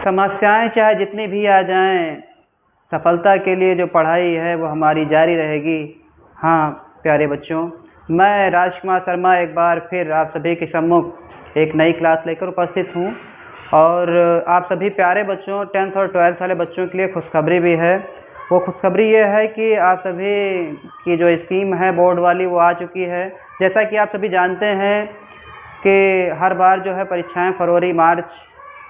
समस्याएं चाहे जितनी भी आ जाएं, सफलता के लिए जो पढ़ाई है वो हमारी जारी रहेगी। हाँ प्यारे बच्चों, मैं राजकुमार शर्मा एक बार फिर आप सभी के सम्मुख एक नई क्लास लेकर उपस्थित हूँ। और आप सभी प्यारे बच्चों 10th और 12th वाले बच्चों के लिए खुशखबरी भी है। वो खुशखबरी ये है कि आप सभी की जो स्कीम है बोर्ड वाली वो आ चुकी है। जैसा कि आप सभी जानते हैं कि हर बार जो है परीक्षाएं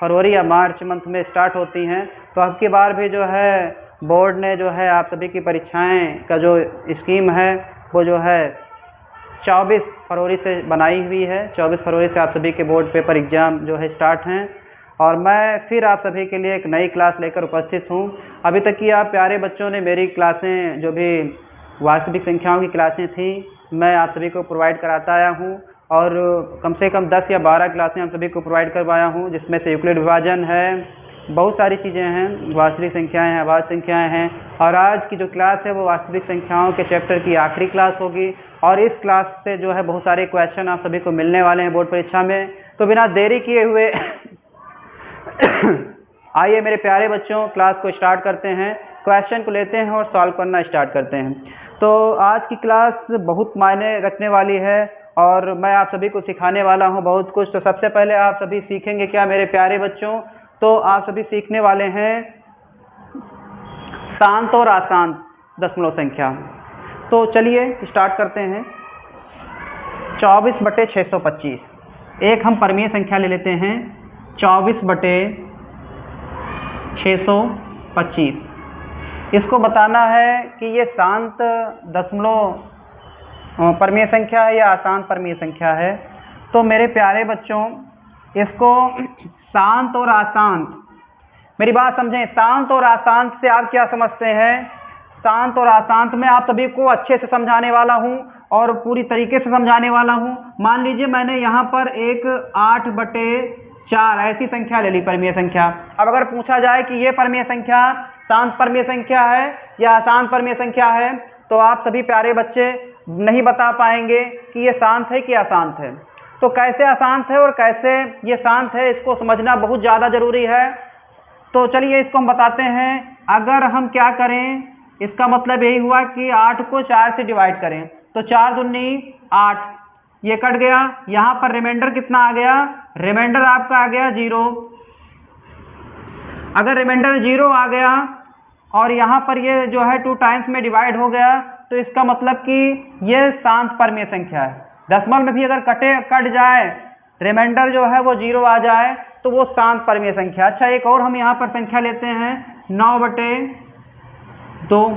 फरवरी या मार्च मंथ में स्टार्ट होती हैं, तो अब की बार भी जो है बोर्ड ने जो है आप सभी की परीक्षाएं का जो स्कीम है वो जो है 24 फरवरी से बनाई हुई है। 24 फरवरी से आप सभी के बोर्ड पेपर एग्ज़ाम जो है स्टार्ट हैं और मैं फिर आप सभी के लिए एक नई क्लास लेकर उपस्थित हूँ। अभी तक की आप प्यारे बच्चों ने मेरी क्लासें जो भी वास्तविक संख्याओं की क्लासें थी मैं आप सभी को प्रोवाइड कराता आया हूँ और कम से कम 10 या 12 क्लासें आप सभी को प्रोवाइड करवाया हूँ, जिसमें से यूक्लिड विभाजन है, बहुत सारी चीज़ें हैं, वास्तविक संख्याएं हैं, अभाज्य संख्याएं हैं। और आज की जो क्लास है वो वास्तविक संख्याओं के चैप्टर की आखिरी क्लास होगी और इस क्लास से जो है बहुत सारे क्वेश्चन आप सभी को मिलने वाले हैं बोर्ड परीक्षा में। तो बिना देरी किए हुए आइए मेरे प्यारे बच्चों क्लास को स्टार्ट करते हैं, क्वेश्चन को लेते हैं और सॉल्व करना स्टार्ट करते हैं। तो आज की क्लास बहुत मायने रखने वाली है और मैं आप सभी को सिखाने वाला हूं बहुत कुछ। तो सबसे पहले आप सभी सीखेंगे क्या मेरे प्यारे बच्चों? तो आप सभी सीखने वाले हैं शांत और अशांत दशमलव संख्या। तो चलिए स्टार्ट करते हैं। 24/625 एक हम परमीय संख्या ले लेते हैं। 24/625 इसको बताना है कि ये शांत दशमलव परमीय संख्या है या अशांत परमीय संख्या है। तो मेरे प्यारे बच्चों इसको शांत और अशांत, मेरी बात समझें, शांत और अशांत से आप क्या समझते हैं? शांत और अशांत में आप सभी को अच्छे से समझाने वाला हूं और पूरी तरीके से समझाने वाला हूं। मान लीजिए मैंने यहाँ पर एक 8/4 ऐसी संख्या ले ली परमीय संख्या। अब अगर पूछा जाए कि ये परमीय संख्या शांत परमीय संख्या है या अशांत परमीय संख्या है, तो आप सभी प्यारे बच्चे नहीं बता पाएंगे कि ये शांत है कि अशांत है। तो कैसे अशांत है और कैसे ये शांत है इसको समझना बहुत ज़्यादा ज़रूरी है। तो चलिए इसको हम बताते हैं। अगर हम क्या करें, इसका मतलब यही हुआ कि 8 को 4 से डिवाइड करें, तो 4 दूनी 8, ये कट गया। यहाँ पर रिमाइंडर कितना आ गया? रिमाइंडर आपका आ गया 0। अगर रिमाइंडर 0 आ गया और यहाँ पर ये जो है 2 टाइम्स में डिवाइड हो गया, तो इसका मतलब कि ये शांत परमीय संख्या है। दशमलव में भी अगर कट जाए, रिमाइंडर जो है वो 0 आ जाए, तो वो शांत परमीय संख्या। अच्छा एक और हम यहाँ पर संख्या लेते हैं 9/2।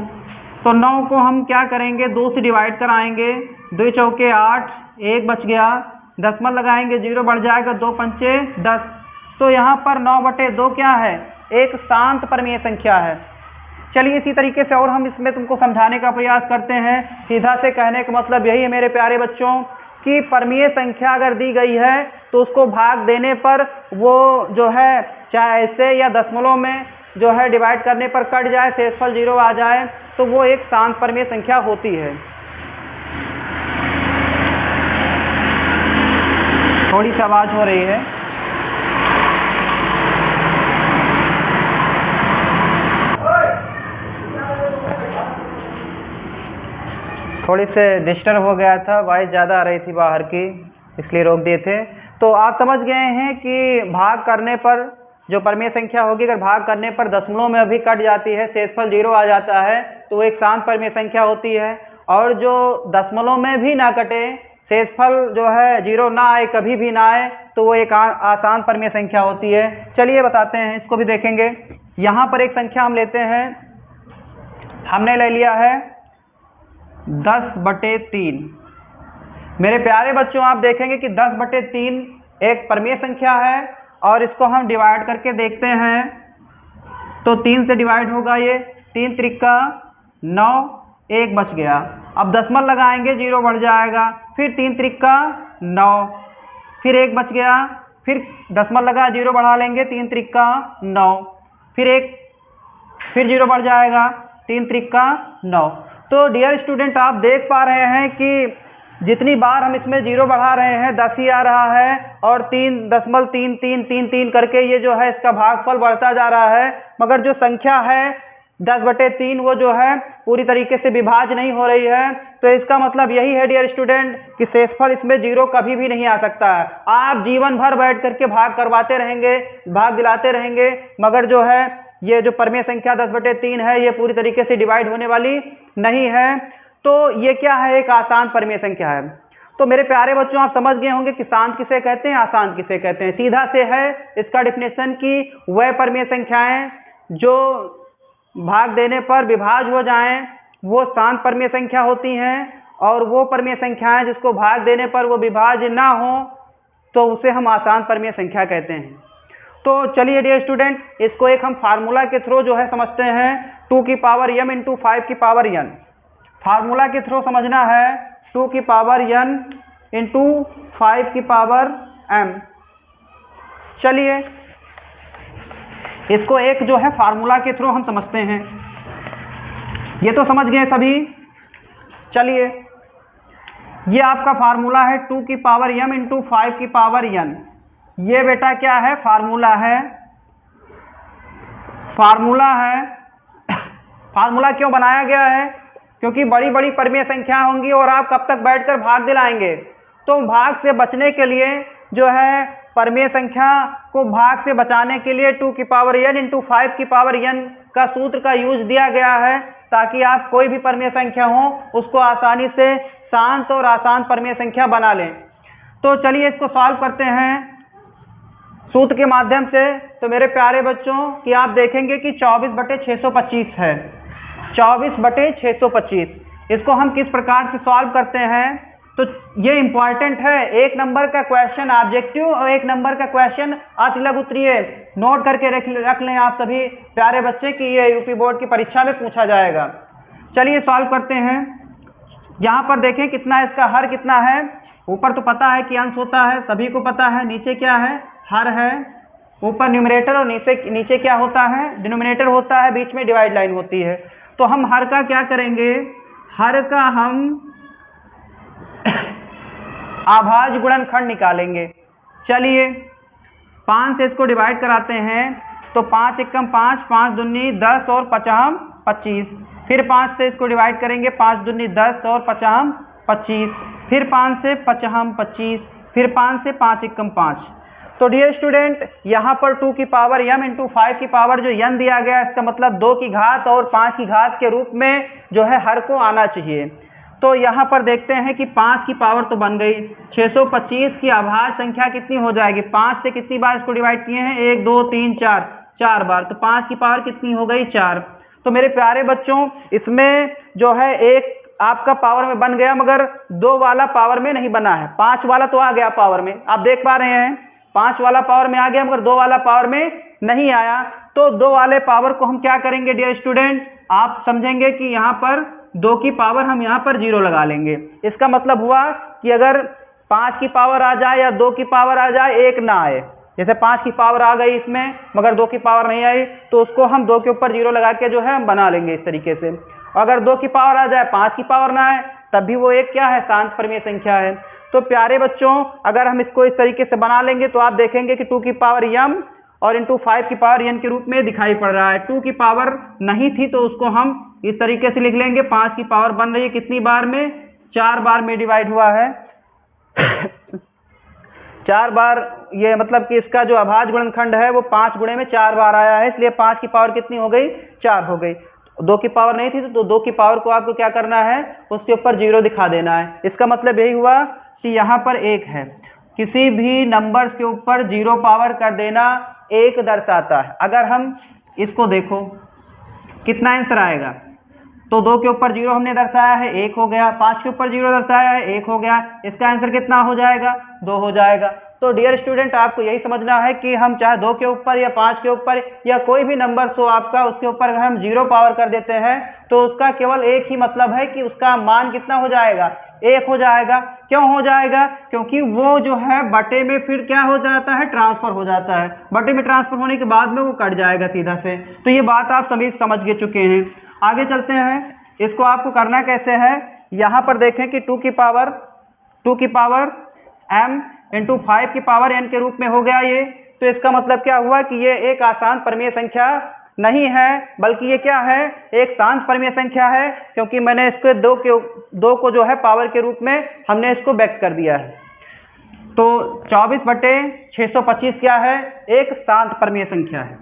तो 9 को हम क्या करेंगे? 2 से डिवाइड कराएंगे। 2 चौके 8, 1 बच गया। दशमलव लगाएंगे, 0 बढ़ जाएगा, 2 पंचे 10। तो यहाँ पर 9/2 क्या है? एक शांत परमीय संख्या है। चलिए इसी तरीके से और हम इसमें तुमको समझाने का प्रयास करते हैं। सीधा से कहने का मतलब यही है मेरे प्यारे बच्चों कि परमीय संख्या अगर दी गई है तो उसको भाग देने पर वो जो है चाहे ऐसे या दशमलव में जो है डिवाइड करने पर कट जाए, शेषफल 0 आ जाए, तो वो एक शांत परमीय संख्या होती है। थोड़ी सी आवाज़ हो रही है। थोड़ी से डिस्टर्ब हो गया था, वॉइस ज़्यादा आ रही थी बाहर की, इसलिए रोक दिए थे। तो आप समझ गए हैं कि भाग करने पर जो परमीय संख्या होगी, अगर भाग करने पर दशमलव में अभी कट जाती है, शेषफल 0 आ जाता है, तो वो एक शांत परमीय संख्या होती है। और जो दशमलव में भी ना कटे, शेषफल जो है 0 ना आए, कभी भी ना आए, तो वो एक अशांत परमीय संख्या होती है। चलिए बताते हैं, इसको भी देखेंगे। यहाँ पर एक संख्या हम लेते हैं, हमने ले लिया है 10/3। मेरे प्यारे बच्चों आप देखेंगे कि 10/3 एक परमीय संख्या है और इसको हम डिवाइड करके देखते हैं तो 3 से डिवाइड होगा। ये 3 त्रिका 9, 1 बच गया। अब दशमलव लगाएंगे, 0 बढ़ जाएगा, फिर 3 त्रिका 9, फिर 1 बच गया, फिर दशमलव लगा, 0 बढ़ा लेंगे, 3 त्रिका 9, फिर 0 बढ़ जाएगा, 3 त्रिका 9। तो डियर स्टूडेंट आप देख पा रहे हैं कि जितनी बार हम इसमें जीरो बढ़ा रहे हैं 10 ही आ रहा है और 3.3333 करके ये जो है इसका भागफल बढ़ता जा रहा है, मगर जो संख्या है 10/3 वो जो है पूरी तरीके से विभाज्य नहीं हो रही है। तो इसका मतलब यही है डियर स्टूडेंट कि शेषफल इसमें जीरो कभी भी नहीं आ सकता है। आप जीवन भर बैठ करके भाग करवाते रहेंगे, भाग दिलाते रहेंगे, मगर जो है ये जो परमेय संख्या 10/3 है ये पूरी तरीके से डिवाइड होने वाली नहीं है। तो ये क्या है, एक आसान परमेय संख्या है। तो मेरे प्यारे बच्चों आप समझ गए होंगे कि शांत किसे कहते हैं, आसान किसे कहते हैं। सीधा से है इसका डिफिनेशन कि वह परमेय संख्याएं जो भाग देने पर विभाज्य हो जाएं वो शांत परमेय संख्या होती हैं, और वो परमेय संख्याएं जिसको भाग देने पर वो विभाज्य ना हो तो उसे हम आसान परमेय संख्या कहते हैं। तो चलिए डियर स्टूडेंट, इसको एक हम फार्मूला के थ्रू जो है समझते हैं, 2 की पावर m इंटू 5 की पावर n। फार्मूला के थ्रू समझना है 2 की पावर n इंटू 5 की पावर m। चलिए इसको एक जो है फार्मूला के थ्रू हम समझते हैं। ये तो समझ गए सभी। चलिए ये आपका फार्मूला है 2 की पावर m इंटू 5 की पावर n। ये बेटा क्या है, फार्मूला है। फार्मूला है फार्मूला क्यों बनाया गया है, क्योंकि बड़ी बड़ी परमेय संख्या होंगी और आप कब तक बैठकर भाग दिलाएंगे। तो भाग से बचने के लिए जो है परमेय संख्या को भाग से बचाने के लिए 2 की पावर n इंटू 5 की पावर n का सूत्र का यूज दिया गया है, ताकि आप कोई भी परमेय संख्या हो उसको आसानी से शांत और आसान परमेय संख्या बना लें। तो चलिए इसको सॉल्व करते हैं सूत्र के माध्यम से। तो मेरे प्यारे बच्चों कि आप देखेंगे कि 24/625 है, 24/625। इसको हम किस प्रकार से सॉल्व करते हैं, तो ये इंपॉर्टेंट है। एक नंबर का क्वेश्चन ऑब्जेक्टिव और एक नंबर का क्वेश्चन अतिलघु उत्तरीय नोट करके रख लें आप सभी प्यारे बच्चे कि ये यूपी बोर्ड की परीक्षा में पूछा जाएगा। चलिए सॉल्व करते हैं। यहाँ पर देखें कितना है, इसका हर कितना है। ऊपर तो पता है कि अंश होता है, सभी को पता है। नीचे क्या है, हर है। ऊपर न्यूमरेटर और नीचे क्या होता है, डिनोमिनेटर होता है, बीच में डिवाइड लाइन होती है। तो हम हर का क्या करेंगे, हर का हम अभाज्य गुणनखंड निकालेंगे। चलिए 5 से इसको डिवाइड कराते हैं तो 5 एकम 5, 5 दूनी 10 और 5 25। फिर 5 से इसको डिवाइड करेंगे, 5 दूनी 10 और 5 25। फिर 5 से 5 25, फिर 5 से 5 एकम 5। तो डियर स्टूडेंट यहाँ पर 2 की पावर m इंटू 5 की पावर जो n दिया गया, इसका मतलब 2 की घात और 5 की घात के रूप में जो है हर को आना चाहिए। तो यहाँ पर देखते हैं कि 5 की पावर तो बन गई, 625 की अभाज्य संख्या कितनी हो जाएगी। 5 से कितनी बार इसको डिवाइड किए हैं, 1 2 3 4, 4 बार। तो 5 की पावर कितनी हो गई, 4। तो मेरे प्यारे बच्चों इसमें जो है एक आपका पावर में बन गया, मगर 2 वाला पावर में नहीं बना है। 5 वाला तो आ गया पावर में, आप देख पा रहे हैं 5 वाला पावर में आ गया, मगर 2 वाला पावर में नहीं आया। तो 2 वाले पावर को हम क्या करेंगे डियर स्टूडेंट, आप समझेंगे कि यहाँ पर 2 की पावर हम यहाँ पर 0 लगा लेंगे। इसका मतलब हुआ कि अगर 5 की पावर आ जाए या 2 की पावर आ जाए, 1 ना आए। जैसे 5 की पावर आ गई इसमें मगर 2 की पावर नहीं आई, तो उसको हम 2 के ऊपर 0 लगा के जो है हम बना लेंगे इस तरीके से। अगर 2 की पावर आ जाए, 5 की पावर ना आए, तब भी वो एक क्या है, शांत परमेय संख्या है। तो प्यारे बच्चों अगर हम इसको इस तरीके से बना लेंगे तो आप देखेंगे कि 2 की पावर m और इंटू 5 की पावर n के रूप में दिखाई पड़ रहा है। 2 की पावर नहीं थी तो उसको हम इस तरीके से लिख लेंगे। 5 की पावर बन रही है कितनी बार में, 4 बार में डिवाइड हुआ है 4 बार। ये मतलब कि इसका जो अभाज्य गुणनखंड है वो 5 गुणे में 4 बार आया है, इसलिए 5 की पावर कितनी हो गई, 4 हो गई। 2 की पावर नहीं थी तो 2 की पावर को आपको क्या करना है, उसके ऊपर 0 दिखा देना है। इसका मतलब यही हुआ कि यहाँ पर 1 है। किसी भी नंबर के ऊपर 0 पावर कर देना 1 दर्शाता है। अगर हम इसको देखो कितना आंसर आएगा, तो 2 के ऊपर 0 हमने दर्शाया है, 1 हो गया। 5 के ऊपर 0 दर्शाया है, 1 हो गया। इसका आंसर कितना हो जाएगा, 2 हो जाएगा। तो डियर स्टूडेंट आपको यही समझना है कि हम चाहे 2 के ऊपर या 5 के ऊपर या कोई भी नंबर हो आपका, उसके ऊपर अगर हम 0 पावर कर देते हैं तो उसका केवल एक ही मतलब है कि उसका मान कितना हो जाएगा, 1 हो जाएगा। क्यों हो जाएगा, क्योंकि वो जो है बटे में फिर क्या हो जाता है, ट्रांसफर हो जाता है। बटे में ट्रांसफर होने के बाद में वो कट जाएगा सीधा से। तो ये बात आप सभी समझ के चुके हैं। आगे चलते हैं, इसको आपको करना कैसे है। यहाँ पर देखें कि 2 की पावर 2 की पावर m इंटू 5 की पावर n के रूप में हो गया ये। तो इसका मतलब क्या हुआ कि ये एक आसान परिमेय संख्या नहीं है, बल्कि ये क्या है, एक शांत परिमेय संख्या है, क्योंकि मैंने इसको दो को जो है पावर के रूप में हमने इसको व्यक्त कर दिया है। तो 24/625 क्या है, एक शांत परिमेय संख्या है।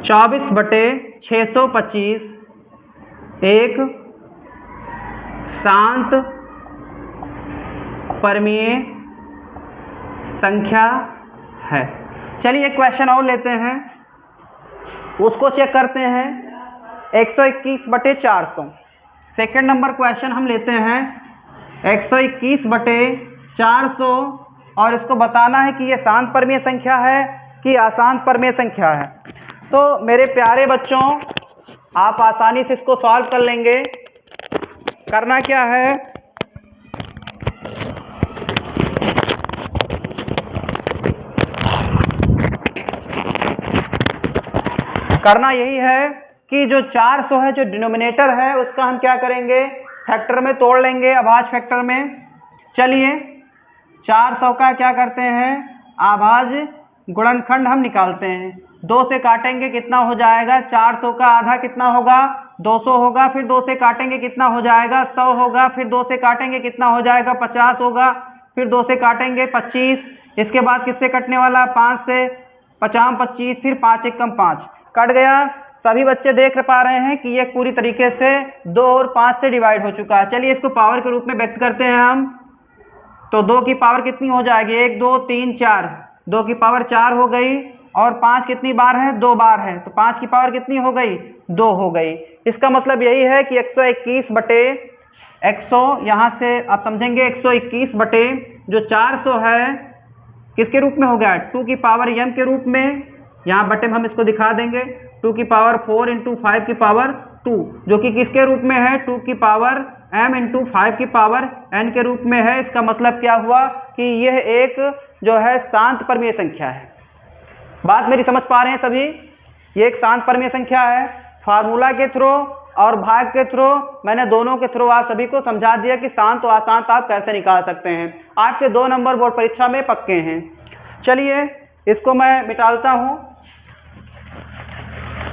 24/625 एक शांत परिमेय संख्या है। चलिए एक क्वेश्चन और लेते हैं, उसको चेक करते हैं। 121/400 सेकेंड नंबर क्वेश्चन हम लेते हैं 121/400 और इसको बताना है कि ये शांत परिमेय संख्या है कि अशांत परिमेय संख्या है। तो मेरे प्यारे बच्चों, आप आसानी से इसको सॉल्व कर लेंगे। करना क्या है, करना यही है कि जो 400 है, जो डिनोमिनेटर है, उसका हम क्या करेंगे, फैक्टर में तोड़ लेंगे, अभाज्य फैक्टर में। चलिए 400 का क्या करते हैं, अभाज्य गुणनखंड हम निकालते हैं। 2 से काटेंगे कितना हो जाएगा, 400 का आधा कितना होगा, 200 होगा। फिर 2 से काटेंगे कितना हो जाएगा, 100 होगा। फिर 2 से काटेंगे कितना हो जाएगा, 50 होगा। फिर 2 से काटेंगे 25। इसके बाद किससे कटने वाला, 5 से, 50 25, फिर 5 1 कम 5 कट गया। सभी बच्चे देख पा रहे हैं कि ये पूरी तरीके से 2 और 5 से डिवाइड हो चुका है। चलिए इसको पावर के रूप में व्यक्त करते हैं हम। तो 2 की पावर कितनी हो जाएगी, 1 2 3 4, 2 की पावर 4 हो गई। और 5 कितनी बार है, 2 बार है, तो 5 की पावर कितनी हो गई, 2 हो गई। इसका मतलब यही है कि 121/100, यहाँ से आप समझेंगे 121 जो 400 है किसके रूप में हो गया, 2 की पावर m के रूप में। यहाँ बटे में हम इसको दिखा देंगे, 2 की पावर 4 इंटू 5 की पावर 2, जो कि किसके रूप में है, 2 की पावर m इंटू 5 की पावर n के रूप में है। इसका मतलब क्या हुआ कि यह एक जो है शांत परिमेय संख्या है। बात मेरी समझ पा रहे हैं सभी, ये एक शांत परिमेय संख्या है। फार्मूला के थ्रू और भाग के थ्रू, मैंने दोनों के थ्रू आप सभी को समझा दिया कि शांत और अशांत आप कैसे निकाल सकते हैं। आपके 2 नंबर बोर्ड परीक्षा में पक्के हैं। चलिए इसको मैं मिटाता हूँ।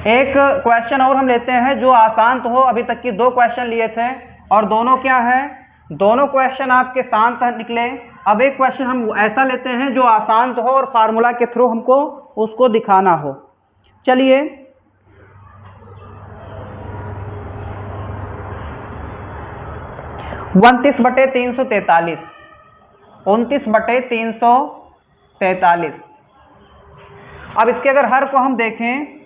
एक क्वेश्चन और हम लेते हैं जो अशांत हो। अभी तक की 2 क्वेश्चन लिए थे और दोनों क्या है, दोनों क्वेश्चन आपके शांत निकले। अब एक क्वेश्चन हम ऐसा लेते हैं जो अशांत हो और फार्मूला के थ्रू हमको उसको दिखाना हो। चलिए 29/343, 29/343। अब इसके अगर हर को हम देखें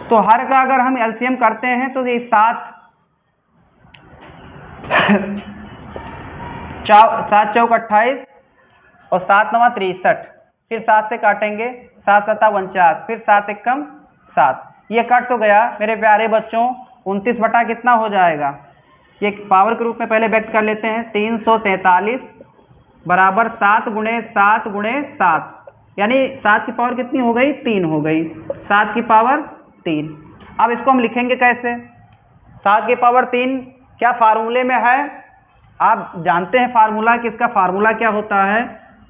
तो हर का अगर हम एलसीएम करते हैं तो ये 7 चौक 28 और 7 9 63। फिर 7 से काटेंगे, 7 7 49, फिर 7 1 कम 7। ये कट तो गया मेरे प्यारे बच्चों। 29 बटा कितना हो जाएगा, ये पावर के रूप में पहले व्यक्त कर लेते हैं। 343 बराबर 7 गुणे 7 गुणे 7, यानी 7 की पावर कितनी हो गई, 3 हो गई। 7 की पावर 3। अब इसको हम लिखेंगे कैसे, 7 की पावर 3 क्या फार्मूले में है, आप जानते हैं फार्मूला कि इसका फार्मूला क्या होता है,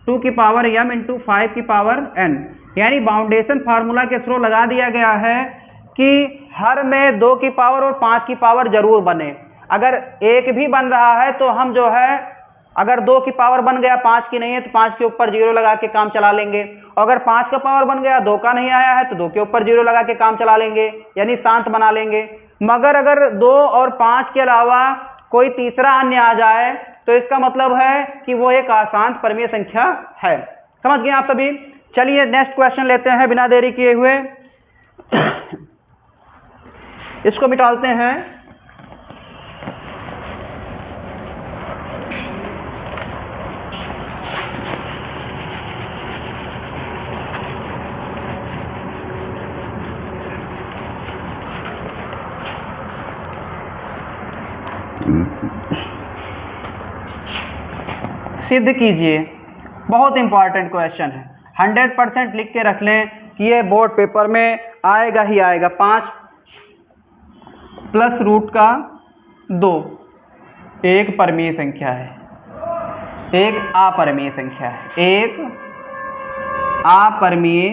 2 की पावर m इंटू 5 की पावर n। यानी बाउंडेशन फार्मूला के थ्रू लगा दिया गया है कि हर में 2 की पावर और 5 की पावर जरूर बने। अगर एक भी बन रहा है तो हम जो है, अगर 2 की पावर बन गया 5 की नहीं है तो 5 के ऊपर 0 लगा के काम चला लेंगे। अगर 5 का पावर बन गया 2 का नहीं आया है तो 2 के ऊपर 0 लगा के काम चला लेंगे, यानी शांत बना लेंगे। मगर अगर 2 और 5 के अलावा कोई तीसरा अन्य आ जाए तो इसका मतलब है कि वो एक अशांत परिमेय संख्या है। समझ गए आप सभी। चलिए नेक्स्ट क्वेश्चन लेते हैं बिना देरी किए हुए। इसको मिटाते हैं। सिद्ध कीजिए, बहुत इंपॉर्टेंट क्वेश्चन है, 100% लिख के रख लें कि ये बोर्ड पेपर में आएगा ही आएगा। 5 + √2 एक परमीय संख्या है, एक अपरिमेय संख्या है, एक अपरिमेय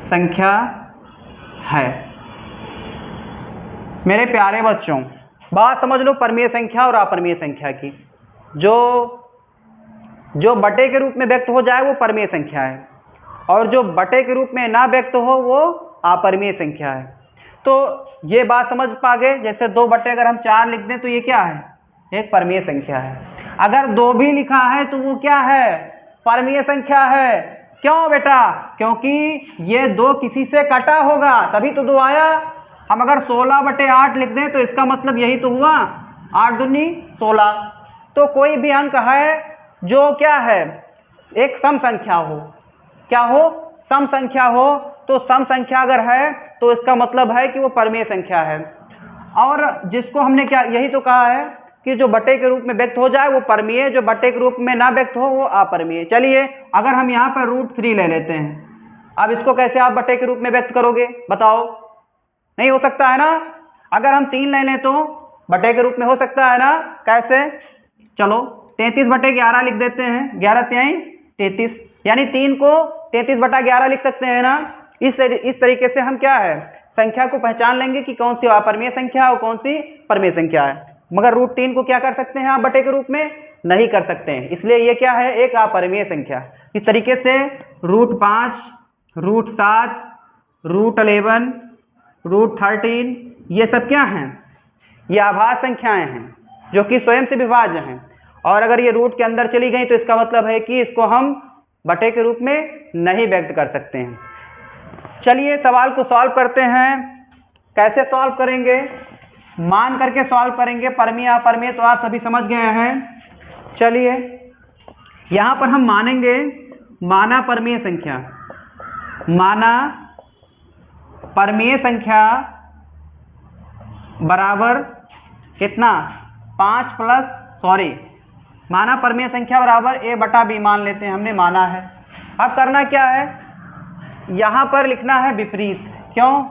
संख्या है। मेरे प्यारे बच्चों, बात समझ लो परमीय संख्या और अपरिमेय संख्या की। जो बटे के रूप में व्यक्त हो जाए वो परमीय संख्या है, और जो बटे के रूप में ना व्यक्त हो वो अपरिमेय संख्या है। तो ये बात समझ पा गए। जैसे 2 बटे अगर हम 4 लिख दें तो ये क्या है? एक परमीय संख्या है। अगर 2 भी लिखा है तो वो क्या है? परमीय संख्या है। क्यों बेटा? क्योंकि ये 2 किसी से कटा होगा, तभी तो 2 आया। हम अगर 16 बटे 8 लिख दें तो इसका मतलब यही तो हुआ, 8 दूनी 16। तो कोई भी अंक है जो क्या है? एक सम संख्या हो। क्या हो? सम संख्या हो। तो सम संख्या अगर है तो इसका मतलब है कि वो परमीय संख्या है। और जिसको हमने क्या यही तो कहा है कि जो बटे के रूप में व्यक्त हो जाए वो परमीय, जो बटे के रूप में ना व्यक्त हो वो अपरमीय। चलिए अगर हम यहाँ पर √3 ले लेते हैं, अब इसको कैसे आप बटे के रूप में व्यक्त करोगे बताओ? नहीं हो सकता है ना। अगर हम 3 ले लें तो बटे के रूप में हो सकता है ना? कैसे? चलो 33 बटे 11 लिख देते हैं। 11 तिहाई 33, यानी 3 को 33 बटा 11 लिख सकते हैं ना। इस तरीके से हम क्या है संख्या को पहचान लेंगे कि कौन सी अपरिमेय संख्या और कौन सी परमीय संख्या है। मगर √3 को क्या कर सकते हैं आप बटे के रूप में? नहीं कर सकते हैं, इसलिए ये क्या है? एक अपरिमेय संख्या। इस तरीके से √5, √7, √11, √13 ये सब क्या हैं? ये आभास संख्याएं हैं जो कि स्वयं से विभाज्य हैं। और अगर ये रूट के अंदर चली गई तो इसका मतलब है कि इसको हम बटे के रूप में नहीं व्यक्त कर सकते हैं। चलिए सवाल को सॉल्व करते हैं। कैसे सॉल्व करेंगे? मान करके सॉल्व करेंगे। परमीय अपरिमेय तो आप सभी समझ गए हैं। चलिए यहाँ पर हम मानेंगे माना परमीय संख्या। माना परमीय संख्या बराबर कितना? 5 माना परमीय संख्या बराबर a बटा b मान लेते हैं, हमने माना है। अब करना क्या है? यहाँ पर लिखना है विपरीत। क्यों?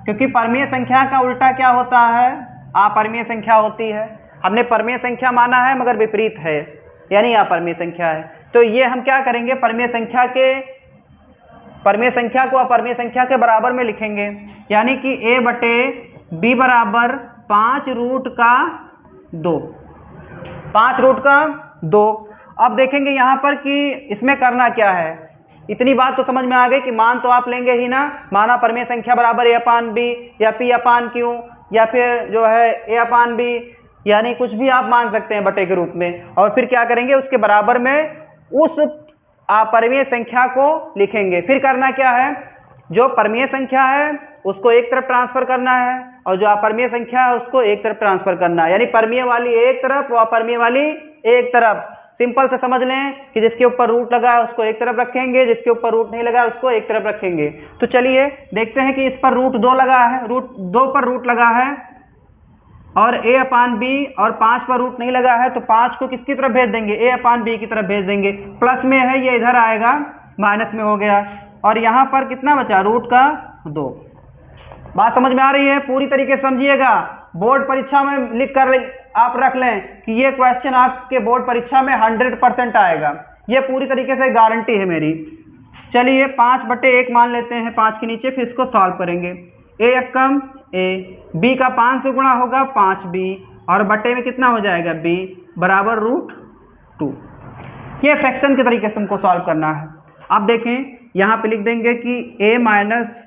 क्योंकि परमीय संख्या का उल्टा क्या होता है? अपरिमेय संख्या होती है। हमने परमीय संख्या माना है मगर विपरीत है, यानी अपरिमेय संख्या है। तो ये हम क्या करेंगे? परमीय संख्या को अपरिमेय संख्या के बराबर में लिखेंगे, यानी कि a बटे b बराबर 5√2। 5√2। अब देखेंगे यहाँ पर कि इसमें करना क्या है। इतनी बात तो समझ में आ गई कि मान तो आप लेंगे ही ना। माना परमीय संख्या बराबर a/b या p/q या फिर जो है a/b, यानी कुछ भी आप मान सकते हैं बटे के रूप में। और फिर क्या करेंगे? उसके बराबर में उस अपरिमेय संख्या को लिखेंगे। फिर करना क्या है? जो परमीय संख्या है उसको एक तरफ ट्रांसफर करना है और जो अपरिमेय संख्या है उसको एक तरफ ट्रांसफर करना है, यानी परमीय वाली एक तरफ और अपरिमेय वाली एक तरफ। सिंपल से समझ लें कि जिसके ऊपर रूट लगा है उसको एक तरफ रखेंगे, जिसके ऊपर रूट नहीं लगा है उसको एक तरफ रखेंगे। तो चलिए देखते हैं कि इस पर √2 लगा है, √2 पर रूट लगा है और a/b, और 5 पर रूट नहीं लगा है तो 5 को किसकी तरफ भेज देंगे? a/b की तरफ भेज देंगे। प्लस में है ये इधर आएगा, माइनस में हो गया। और यहाँ पर कितना बचा? √2। बात समझ में आ रही है? पूरी तरीके से समझिएगा। बोर्ड परीक्षा में लिख कर आप रख लें कि ये क्वेश्चन आपके बोर्ड परीक्षा में 100% आएगा। ये पूरी तरीके से गारंटी है मेरी। चलिए 5 बटे 1 मान लेते हैं 5 के नीचे, फिर इसको सॉल्व करेंगे। a एकम a, b का 5 से गुणा होगा 5b, और बटे में कितना हो जाएगा? b बराबर √2। ये फ्रैक्शन के तरीके से हमको सॉल्व करना है। अब देखें यहाँ पे लिख देंगे कि a -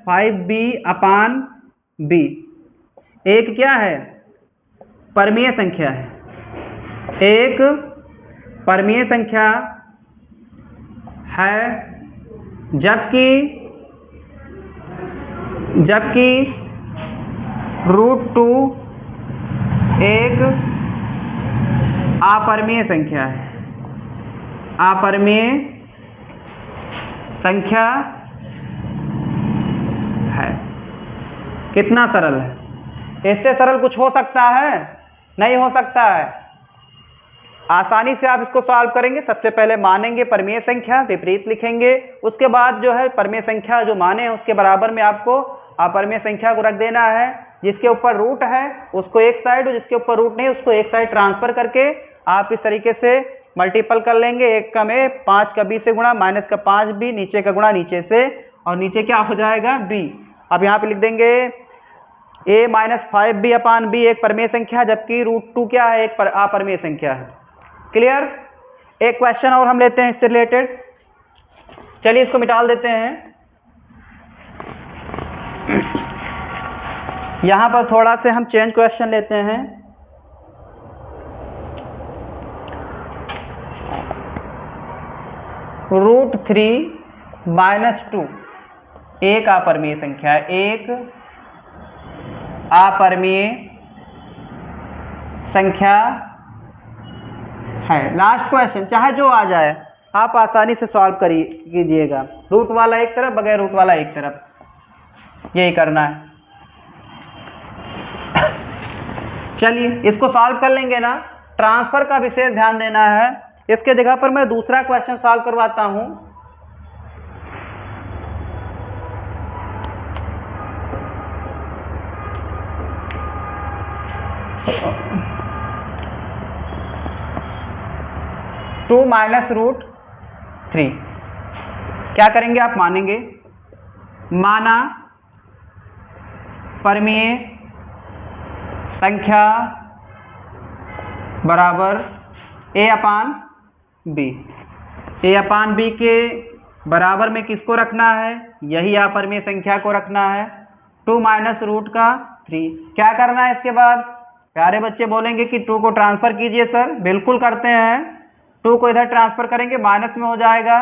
5b/b एक क्या है? परमीय संख्या है। एक परमीय संख्या है, जबकि √2 एक अपरिमेय संख्या है। अपरिमेय संख्या है। कितना सरल है? इससे सरल कुछ हो सकता है? नहीं हो सकता है। आसानी से आप इसको सॉल्व करेंगे। सबसे पहले मानेंगे परमीय संख्या, विपरीत लिखेंगे। उसके बाद जो है परमीय संख्या जो माने हैं उसके बराबर में आपको अपरिमेय संख्या को रख देना है। जिसके ऊपर रूट है उसको एक साइड और जिसके ऊपर रूट नहीं उसको एक साइड ट्रांसफर करके आप इस तरीके से मल्टीपल कर लेंगे। 1 का में 5 का b से गुणा, माइनस का 5b, नीचे का गुणा नीचे से, और नीचे क्या हो जाएगा b। अब यहाँ पे लिख देंगे a minus 5b upon b एक परमेय संख्या है, जबकि √2 क्या है, एक अपरमेय संख्या है। क्लियर। एक क्वेश्चन और हम लेते हैं इससे रिलेटेड। चलिए इसको मिटाल देते हैं। यहाँ पर थोड़ा से हम चेंज क्वेश्चन लेते हैं। √3 माइनस 2 एक अपरमेय संख्या है, एक अपरमेय संख्या है। लास्ट क्वेश्चन, चाहे जो आ जाए आप आसानी से सॉल्व कीजिएगा। रूट वाला एक तरफ, बगैर रूट वाला एक तरफ, यही करना है। चलिए इसको सॉल्व कर लेंगे ना। ट्रांसफर का विशेष ध्यान देना है। इसके जगह पर मैं दूसरा क्वेश्चन सॉल्व करवाता हूं। टू माइनस √3 क्या करेंगे आप मानेंगे, माना परमेय संख्या बराबर a upon b। a upon b के बराबर में किसको रखना है, यही अपरमेय संख्या को रखना है। 2 माइनस √3 क्या करना है। इसके बाद प्यारे बच्चे बोलेंगे कि 2 को ट्रांसफर कीजिए सर, बिल्कुल करते हैं। 2 को इधर ट्रांसफर करेंगे, माइनस में हो जाएगा,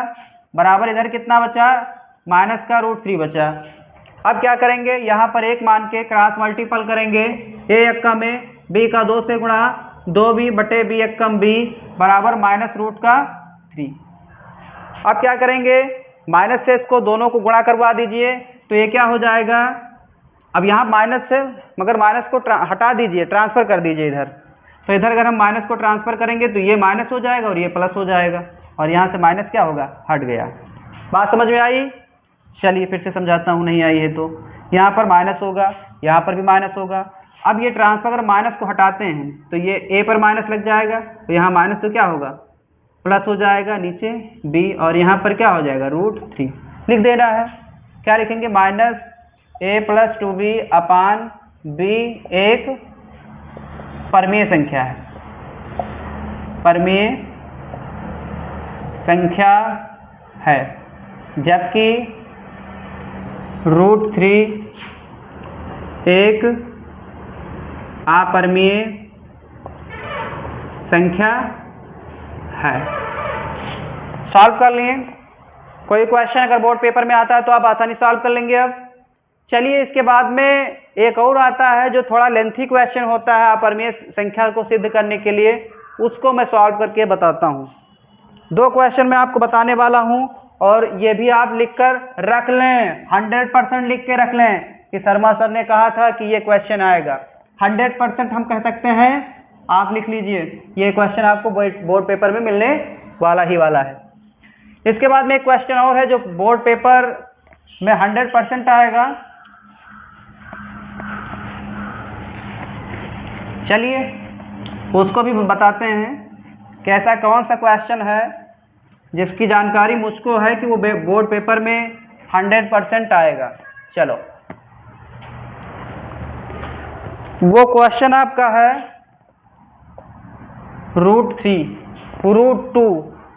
बराबर इधर कितना बचा, माइनस का √3 बचा। अब क्या करेंगे, यहाँ पर एक मान के क्रॉस मल्टीपल करेंगे। a एक्का में b का 2 से गुणा, 2b बटे b एक्कम b बराबर माइनस √3। अब क्या करेंगे, माइनस से इसको दोनों को गुणा करवा दीजिए तो ये क्या हो जाएगा। अब यहाँ माइनस से, मगर माइनस को हटा दीजिए, ट्रांसफर कर दीजिए इधर। तो इधर अगर हम माइनस को ट्रांसफर करेंगे तो ये माइनस हो जाएगा और ये प्लस हो जाएगा, और यहाँ से माइनस क्या होगा, हट गया। बात समझ में आई। चलिए फिर से समझाता हूँ, नहीं आई है तो। यहाँ पर माइनस होगा, यहाँ पर भी माइनस होगा। अब ये ट्रांसफर अगर माइनस को हटाते हैं तो ये a पर माइनस लग जाएगा, तो यहाँ माइनस तो क्या होगा, प्लस हो जाएगा नीचे b, और यहाँ पर क्या हो जाएगा √3 लिख देना है। क्या लिखेंगे, minus a plus 2b upon b एक परमेय संख्या है, परमेय संख्या है, जबकि √3 एक अपरमेय संख्या है। सॉल्व कर लिए। कोई क्वेश्चन अगर बोर्ड पेपर में आता है तो आप आसानी सॉल्व कर लेंगे। अब चलिए इसके बाद में एक और आता है जो थोड़ा लेंथी क्वेश्चन होता है अपरमेय संख्या को सिद्ध करने के लिए, उसको मैं सॉल्व करके बताता हूँ। 2 क्वेश्चन मैं आपको बताने वाला हूँ, और ये भी आप लिखकर रख लें, 100% लिख के रख लें कि शर्मा सर ने कहा था कि ये क्वेश्चन आएगा। 100% हम कह सकते हैं, आप लिख लीजिए, ये क्वेश्चन आपको बोर्ड पेपर में मिलने वाला ही वाला है। इसके बाद में एक क्वेश्चन और है जो बोर्ड पेपर में 100% आएगा। चलिए उसको भी बताते हैं कैसा, कौन सा क्वेश्चन है जिसकी जानकारी मुझको है कि वो बोर्ड पेपर में 100% आएगा। चलो वो क्वेश्चन आपका है √3, √2,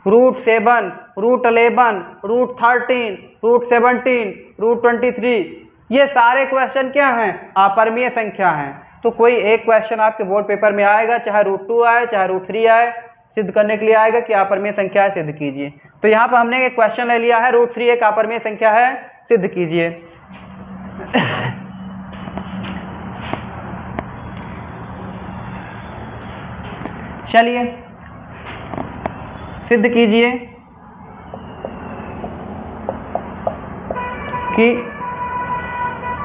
√7, √11, √13, √17, √23, ये सारे क्वेश्चन क्या हैं, अपरमेय संख्या हैं। तो कोई एक क्वेश्चन आपके बोर्ड पेपर में आएगा, चाहे √2 आए चाहे √3 आए, सिद्ध करने के लिए आएगा कि अपरमेय संख्या है, सिद्ध कीजिए। तो यहाँ पर हमने एक क्वेश्चन ले लिया है, √3 एक अपरमेय संख्या है, सिद्ध कीजिए। चलिए सिद्ध कीजिए कि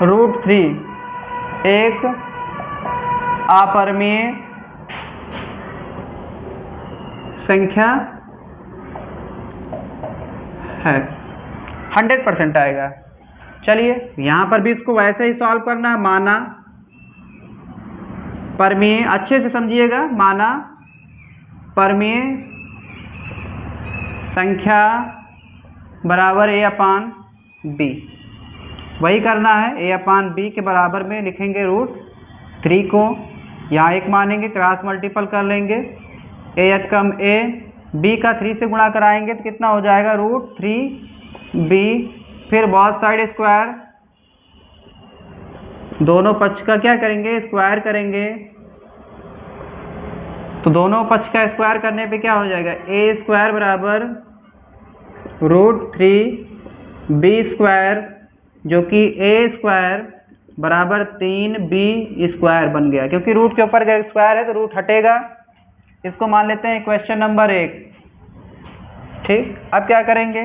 √3 एक अपरमेय संख्या है, 100% आएगा। चलिए यहाँ पर भी इसको वैसे ही सॉल्व करना है। माना परमीय, अच्छे से समझिएगा, माना परमीय संख्या बराबर a/b, वही करना है। a/b के बराबर में लिखेंगे √3 को, यहाँ 1 मानेंगे, क्रॉस मल्टीपल कर लेंगे, a b का 3 से गुणा कराएंगे तो कितना हो जाएगा √3b। फिर बहुत साइड स्क्वायर, दोनों पक्ष का क्या करेंगे, स्क्वायर करेंगे। तो दोनों पक्ष का स्क्वायर करने पे क्या हो जाएगा, a² बराबर √3b², जो कि a² बराबर 3b² बन गया, क्योंकि रूट के ऊपर स्क्वायर है तो रूट हटेगा। इसको मान लेते हैं क्वेश्चन नंबर 1। ठीक, अब क्या करेंगे,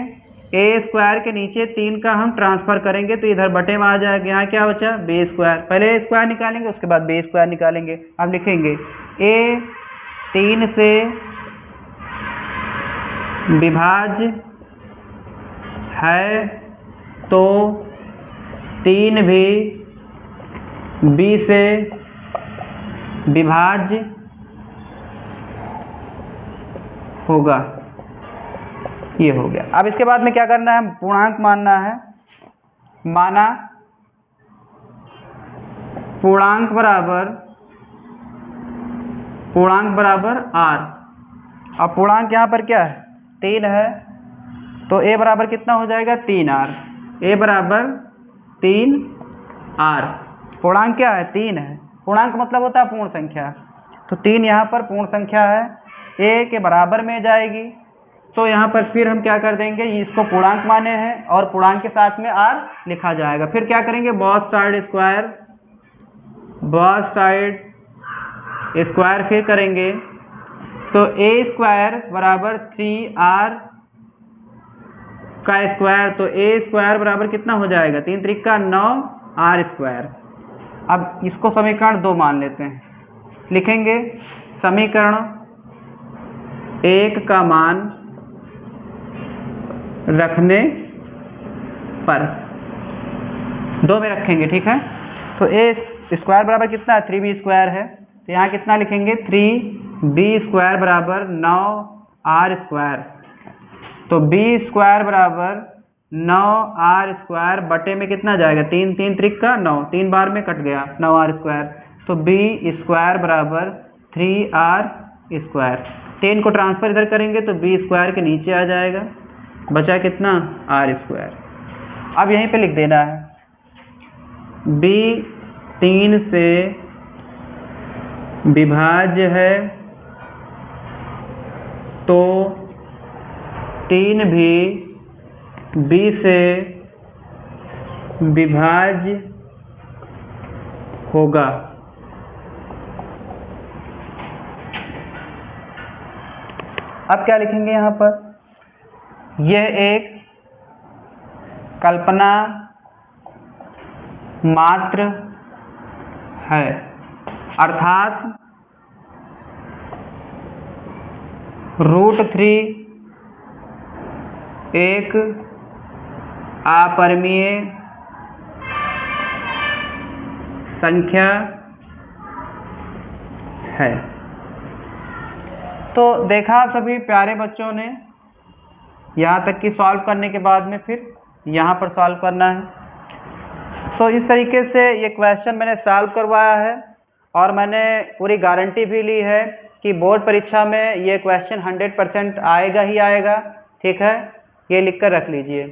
a² के नीचे 3 का हम ट्रांसफर करेंगे तो इधर बटे में आ जाएगा। यहाँ क्या बचा, b², पहले a² निकालेंगे उसके बाद b² निकालेंगे। अब लिखेंगे a 3 से विभाज्य है तो 3 भी b से विभाज्य होगा। ये हो गया। अब इसके बाद में क्या करना है, पूर्णांक मानना है। माना पूर्णांक बराबर r। अब पूर्णांक यहाँ पर क्या है, 3 है, तो a बराबर कितना हो जाएगा, 3r। a बराबर 3r। पूर्णांक क्या है, 3 है। पूर्णांक मतलब होता है पूर्ण संख्या, तो 3 यहाँ पर पूर्ण संख्या है, a के बराबर में जाएगी। तो यहाँ पर फिर हम क्या कर देंगे, इसको पूर्णांक माने हैं और पूर्णांक के साथ में r लिखा जाएगा। फिर क्या करेंगे, बहुत साइड स्क्वायर फिर करेंगे, तो a² बराबर 3r का स्क्वायर, तो a² बराबर कितना हो जाएगा, 3 त्रिका 9r²। अब इसको समीकरण 2 मान लेते हैं, लिखेंगे समीकरण 1 का मान रखने पर 2 में रखेंगे। ठीक है, तो a² बराबर कितना है, 3b² है, तो यहाँ कितना लिखेंगे, 3b² बराबर 9r²। तो b² बराबर 9r² बटे में कितना जाएगा, 3 3 त्रिका 9, 3 बार में कट गया 9r²। तो b² बराबर 3r²। 10 को ट्रांसफर इधर करेंगे तो b² के नीचे आ जाएगा, बचा कितना, r²। अब यहीं पे लिख देना है, b 3 से विभाज्य है तो 3 भी b से विभाज्य होगा। अब क्या लिखेंगे यहाँ पर, यह एक कल्पना मात्र है, अर्थात √3 एक अपरिमेय संख्या है। तो देखा सभी प्यारे बच्चों ने, यहाँ तक कि सॉल्व करने के बाद में फिर यहाँ पर सॉल्व करना है। तो इस तरीके से ये क्वेश्चन मैंने सॉल्व करवाया है और मैंने पूरी गारंटी भी ली है कि बोर्ड परीक्षा में ये क्वेश्चन 100% आएगा ही आएगा। ठीक है, ये लिख कर रख लीजिए।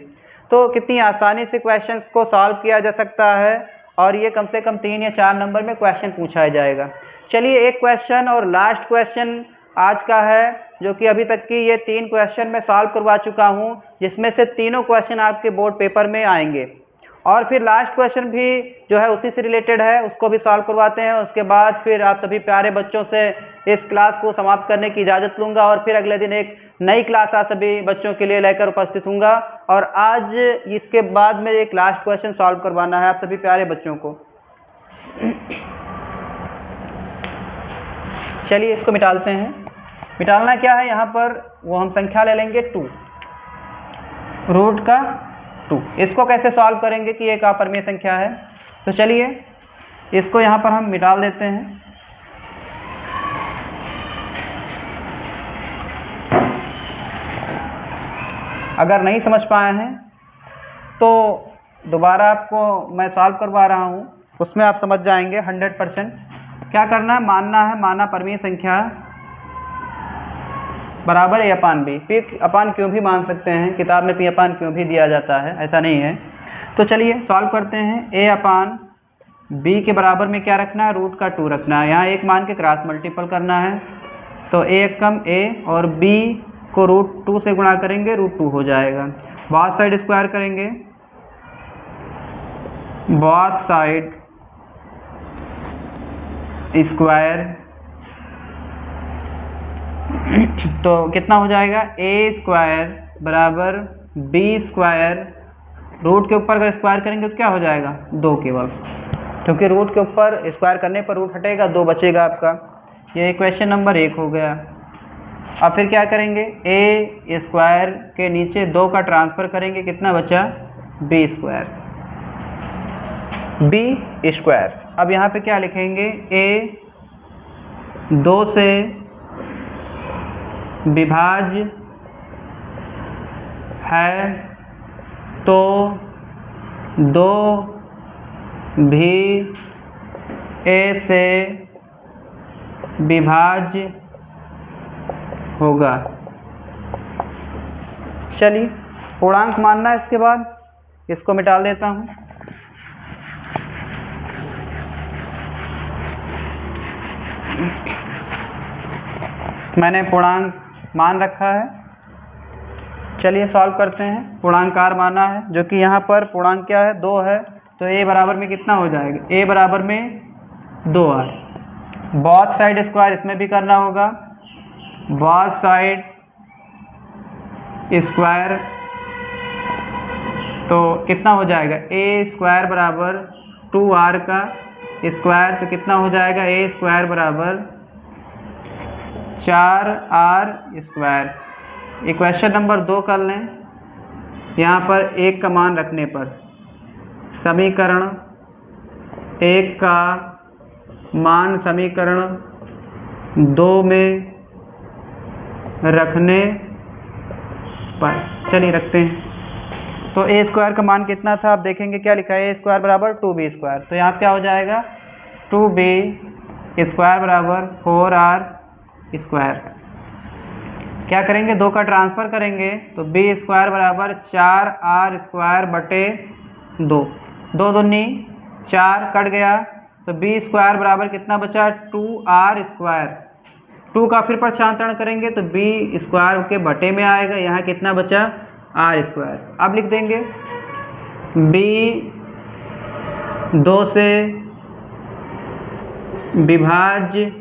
तो कितनी आसानी से क्वेश्चन को सॉल्व किया जा सकता है और ये कम से कम 3 या 4 नंबर में क्वेश्चन पूछा जाएगा। चलिए एक क्वेश्चन और लास्ट क्वेश्चन आज का है, जो कि अभी तक की ये 3 क्वेश्चन मैं सॉल्व करवा चुका हूँ, जिसमें से तीनों क्वेश्चन आपके बोर्ड पेपर में आएंगे। और फिर लास्ट क्वेश्चन भी जो है उसी से रिलेटेड है, उसको भी सॉल्व करवाते हैं। उसके बाद फिर आप सभी प्यारे बच्चों से इस क्लास को समाप्त करने की इजाज़त लूँगा और फिर अगले दिन एक नई क्लास आप सभी बच्चों के लिए लेकर उपस्थित हूँगा। और आज इसके बाद में एक लास्ट क्वेश्चन सॉल्व करवाना है आप सभी प्यारे बच्चों को। चलिए इसको मिटालते हैं। मिटालना क्या है, यहाँ पर वो हम संख्या ले लेंगे 2, √2। इसको कैसे सॉल्व करेंगे कि एक अपरिमेय संख्या है। तो चलिए इसको यहाँ पर हम मिटाल देते हैं। अगर नहीं समझ पाए हैं तो दोबारा आपको मैं सॉल्व करवा रहा हूँ, उसमें आप समझ जाएंगे 100%। क्या करना है, माना परिमेय संख्या बराबर a upon b. P upon q भी मान सकते हैं, किताब में पी अपान क्यों भी दिया जाता है, ऐसा नहीं है। तो चलिए सॉल्व करते हैं। a अपान b के बराबर में क्या रखना है, रूट का 2 रखना है। यहाँ एक मान के क्रॉस मल्टीपल करना है, तो a कम a और b को रूट 2 से गुणा करेंगे, रूट 2 हो जाएगा। बोथ साइड स्क्वायर करेंगे, बोथ साइड स्क्वायर तो कितना हो जाएगा, a स्क्वायर बराबर b स्क्वायर, रूट के ऊपर अगर स्क्वायर करेंगे तो क्या हो जाएगा, 2 केवल, क्योंकि रूट के ऊपर स्क्वायर करने पर रूट हटेगा, 2 बचेगा आपका। ये इक्वेशन नंबर 1 हो गया। अब फिर क्या करेंगे, a स्क्वायर के नीचे 2 का ट्रांसफ़र करेंगे, कितना बचा, b स्क्वायर, b स्क्वायर। अब यहाँ पे क्या लिखेंगे, a 2 से विभाज्य है तो 2 भी a से विभाज्य होगा। चलिए पूर्णांक मानना है, इसके बाद इसको मिटा देता हूँ। मैंने पूर्णांक मान रखा है। चलिए सॉल्व करते हैं। पूर्णांकार माना है, जो कि यहाँ पर पूर्णांक क्या है, 2 है, तो a बराबर में कितना हो जाएगा, a बराबर में 2 है। बोथ साइड स्क्वायर इसमें भी करना होगा, बोथ साइड स्क्वायर तो कितना हो जाएगा, a स्क्वायर बराबर 2r का स्क्वायर, तो कितना हो जाएगा, a स्क्वायर बराबर 4r स्क्वायर। इक्वेशन नंबर 2 कर लें। यहाँ पर 1 का मान रखने पर समीकरण 1 का मान समीकरण 2 में रखने पर, चलिए रखते हैं। तो a स्क्वायर का मान कितना था, आप देखेंगे क्या लिखा है, a स्क्वायर बराबर 2b स्क्वायर, तो यहाँ क्या हो जाएगा, 2b स्क्वायर बराबर 4r स्क्वायर। क्या करेंगे, 2 का ट्रांसफ़र करेंगे, तो b स्क्वायर बराबर 4r स्क्वायर बटे 2, 2 दूनी 4 कट गया, तो b स्क्वायर बराबर कितना बचा, 2r स्क्वायर। 2 का फिर पक्षांतरण करेंगे तो b स्क्वायर के बटे में आएगा, यहाँ कितना बचा, r स्क्वायर। अब लिख देंगे b 2 से विभाज्य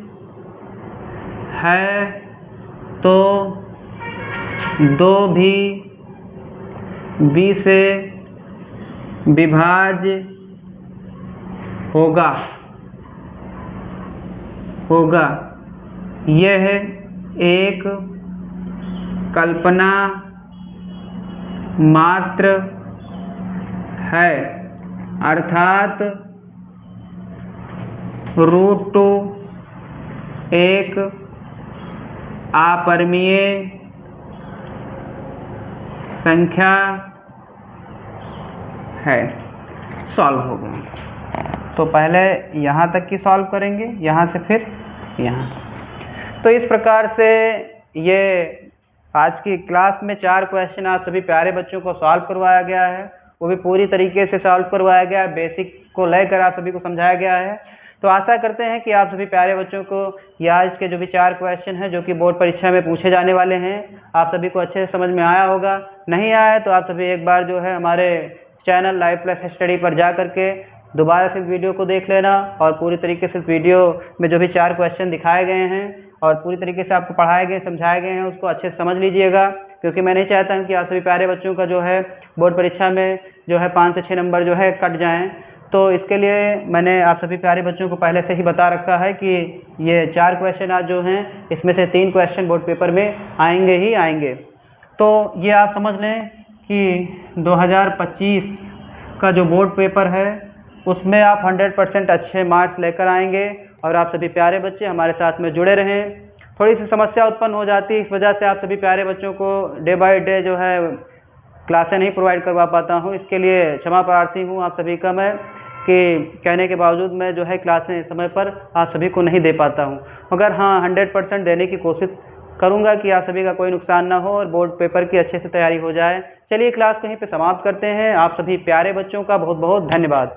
है तो 2 भी b से विभाज्य होगा। यह एक कल्पना मात्र है, अर्थात रूट 2 एक अपरिमेय संख्या है। सॉल्व हो गया। तो पहले यहाँ तक की सॉल्व करेंगे, यहाँ से फिर यहाँ। तो इस प्रकार से ये आज की क्लास में 4 क्वेश्चन आप सभी प्यारे बच्चों को सॉल्व करवाया गया है, वो भी पूरी तरीके से सॉल्व करवाया गया है, बेसिक को लेकर आप सभी को समझाया गया है। तो आशा करते हैं कि आप सभी प्यारे बच्चों को ये आज के जो भी 4 क्वेश्चन हैं जो कि बोर्ड परीक्षा में पूछे जाने वाले हैं, आप सभी को अच्छे से समझ में आया होगा। नहीं आया तो आप सभी एक बार जो है हमारे चैनल लाइव प्लस स्टडी पर जा करके दोबारा से वीडियो को देख लेना और पूरी तरीके से वीडियो में जो भी 4 क्वेश्चन दिखाए गए हैं और पूरी तरीके से आपको पढ़ाए गए समझाए गए हैं उसको अच्छे से समझ लीजिएगा, क्योंकि मैं नहीं चाहता हूँ कि आप सभी प्यारे बच्चों का जो है बोर्ड परीक्षा में जो है 5 से 6 नंबर जो है कट जाएँ। तो इसके लिए मैंने आप सभी प्यारे बच्चों को पहले से ही बता रखा है कि ये 4 क्वेश्चन आज जो हैं इसमें से 3 क्वेश्चन बोर्ड पेपर में आएंगे ही आएंगे। तो ये आप समझ लें कि 2025 का जो बोर्ड पेपर है उसमें आप 100% अच्छे मार्क्स लेकर आएंगे और आप सभी प्यारे बच्चे हमारे साथ में जुड़े रहें। थोड़ी सी समस्या उत्पन्न हो जाती है, इस वजह से आप सभी प्यारे बच्चों को डे बाय डे जो है क्लासें नहीं प्रोवाइड करवा पाता हूँ। इसके लिए क्षमा प्रार्थी हूँ आप सभी का मैं, कि कहने के बावजूद मैं जो है क्लासें समय पर आप सभी को नहीं दे पाता हूँ। मगर हाँ 100% देने की कोशिश करूँगा कि आप सभी का कोई नुकसान ना हो और बोर्ड पेपर की अच्छे से तैयारी हो जाए। चलिए क्लास को यहीं पे समाप्त करते हैं। आप सभी प्यारे बच्चों का बहुत बहुत धन्यवाद।